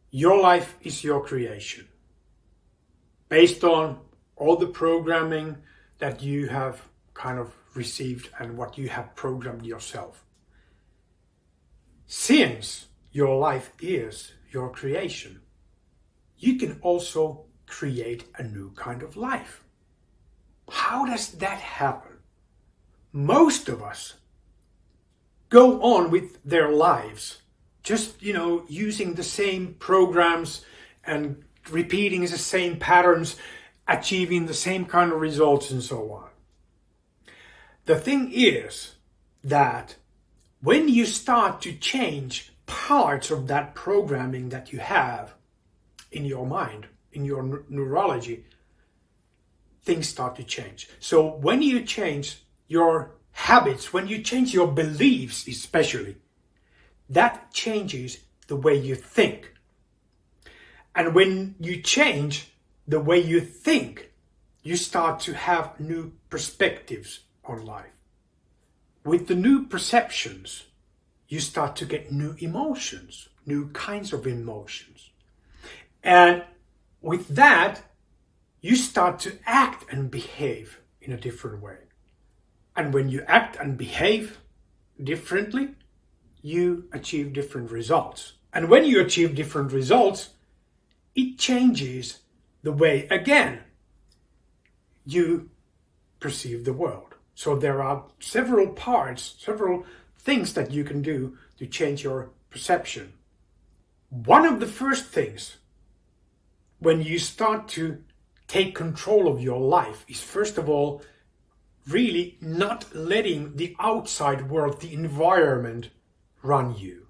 Your life is your creation, based on all the programming that you have kind of received and what you have programmed yourself. Since your life is your creation, you can also create a new kind of life. How does that happen? Most of us go on with their lives just, using the same programs and repeating the same patterns, achieving the same kind of results and so on. The thing is that when you start to change parts of that programming that you have in your mind, in your neurology, things start to change. So when you change your habits, when you change your beliefs especially, that changes the way you think. And when you change the way you think, you start to have new perspectives on life. With the new perceptions, you start to get new emotions, new kinds of emotions. And with that, you start to act and behave in a different way. And when you act and behave differently, you achieve different results. And when you achieve different results, it changes the way, again, you perceive the world. So there are several parts, several things that you can do to change your perception. One of the first things when you start to take control of your life is, first of all, really not letting the outside world, the environment, run you.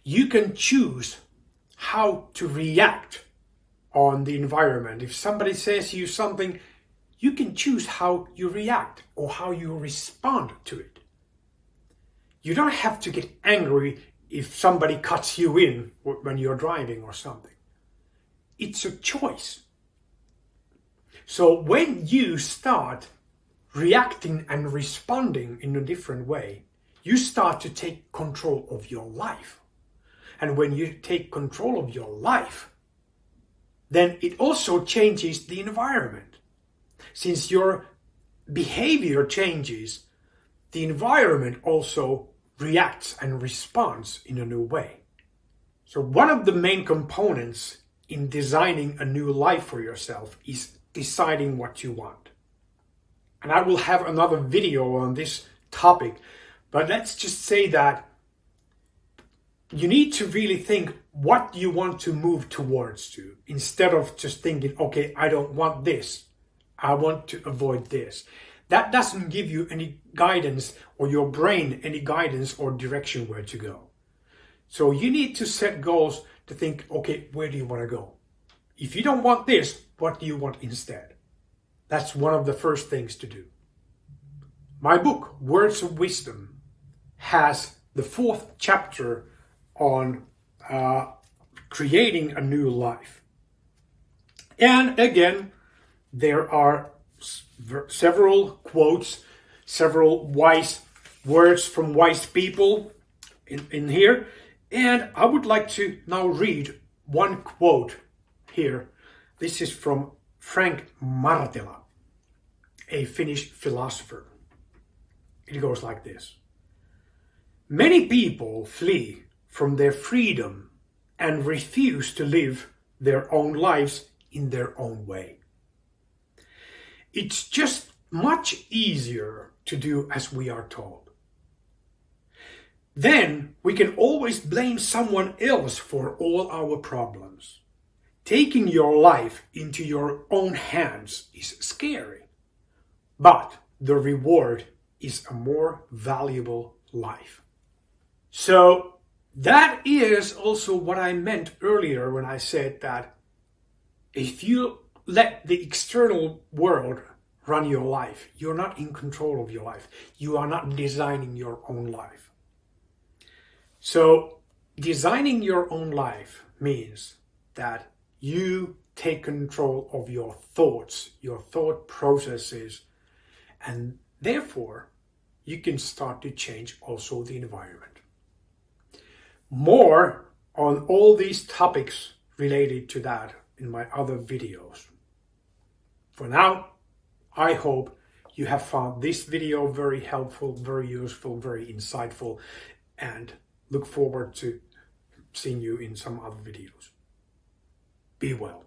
You can choose how to react on the environment. If somebody says you something, you can choose how you react or how you respond to it. You don't have to get angry if somebody cuts you in when you're driving or something. It's a choice. So when you start reacting and responding in a different way, you start to take control of your life. And when you take control of your life, then it also changes the environment. Since your behavior changes, the environment also reacts and responds in a new way. So one of the main components in designing a new life for yourself is deciding what you want. And I will have another video on this topic, but let's just say that you need to really think what you want to move towards to, instead of just thinking, okay, I don't want this, I want to avoid this. That doesn't give you any guidance, or your brain any guidance or direction where to go. So you need to set goals to think, okay, where do you want to go? If you don't want this, what do you want instead? That's one of the first things to do. My book, Words of Wisdom, has the 4th chapter on creating a new life. And again, there are several quotes, several wise words from wise people in here. And I would like to now read one quote here. This is from Frank Martela, a Finnish philosopher. It goes like this. Many people flee from their freedom and refuse to live their own lives in their own way. It's just much easier to do as we are told. Then we can always blame someone else for all our problems. Taking your life into your own hands is scary, but the reward is a more valuable life. So that is also what I meant earlier when I said that if you let the external world run your life, you're not in control of your life. You are not designing your own life. So designing your own life means that you take control of your thoughts, your thought processes, and therefore you can start to change also the environment. More on all these topics related to that in my other videos. For now, I hope you have found this video very helpful, very useful, very insightful, and look forward to seeing you in some other videos. Be well.